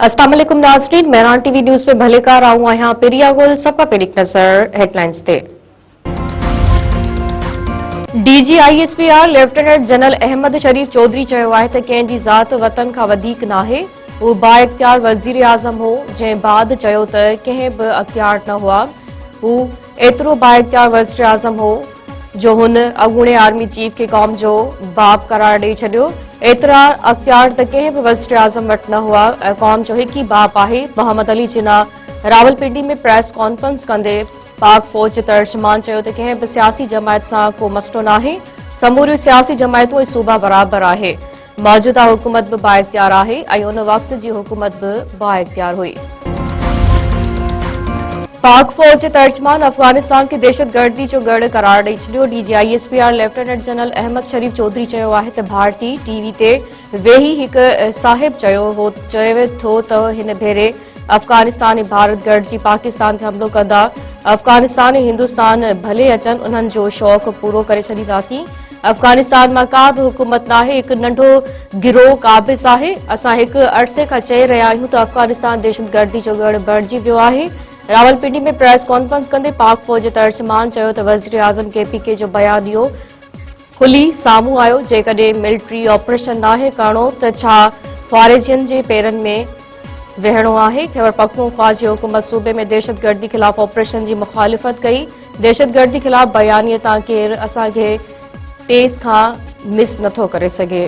अस्सलाम वालेकुम नाज़रीन, मेहरान टीवी न्यूज़ में भले कार आऊं आहियां पिरिया गुल सभा पहिरीं नज़र हेडलाइंस ते। DGISPR लेफ्टिनेंट जनरल अहमद शरीफ चौधरी चयो आहे त कंहिं जी ज़ात वतन खां वधीक नाहे। हू बाइख्तियार वज़ीर आज़म हो, जंहिं बाद चयो त कंहिं बि अख़्तियार न हुआ। हू एतिरो बाइख्तियार वज़ीर आज़म हो जो हुन अॻूणे आर्मी चीफ खे क़ौम जो बाप करार ॾेई छॾियो। एतिरा अख़्तियार त कंहिं बि वज़ीर आज़म वटि न हुआ ऐं क़ौम जो हिकु ई बाप आहे। मोहम्मद अली जिन्ना रावलपिंडी में प्रेस कॉन्फ्रेंस कंदे पाक फौज जे तर्जुमान चयो त कंहिं बि सियासी जमायत सां को मसइलो नाहे। समूरियूं सियासी जमायतूं ऐं सूबा बराबरि आहे। मौजूदा हुकूमत बि बाइख्तियार आहे ऐं उन वक़्त जी हुकूमत बि बाइख्तियार हुई। पाक फौज जे तर्जुमान अफगानिस्तान खे दहशतगर्दी जो गढ़ करार ॾेई छॾियो। DGISPR लेफ्टिनेंट जनरल अहमद शरीफ चौधरी चयो आहे त भारती टीवी ते वेही हिकु साहिब चयो थो त हिन भेरे अफगानिस्तान ऐं भारत गॾिजी पाकिस्तान ते हमिलो कंदा। अफगानिस्तान ऐं हिंदुस्तान भले अचनि, उन्हनि जो शौक़ु पूरो करे छॾींदासीं। अफगानिस्तान मां का बि हुकूमत नाहे, हिकु नंढो गिरोह क़ाबिज़ आहे। असां हिकु अरसे खां चई रहिया आहियूं त अफगानिस्तान दहशतगर्दी जो गढ़ बणिजी वियो आहे। रावलपिंडी में प्रेस कॉन्फ्रेंस कंदे पाक फौज जे तर्जुमान चयो त वज़ीर आज़म KPK जो बयान इहो खुली साम्हूं आयो। जेकॾहिं मिलिट्री ऑपरेशन नाहे करणो त छा ख़्वारिजियुनि जे पेरनि में वेहणो आहे? ख़ैबर पख्तूनख्वा जी हुकूमत सूबे में दहशतगर्दी ख़िलाफ़ ऑपरेशन जी मुखालिफ़त कई। दहशतगर्दी ख़िलाफ़ बयानीअ तां केरु असांखे तेज़ खां मिस नथो करे सघे।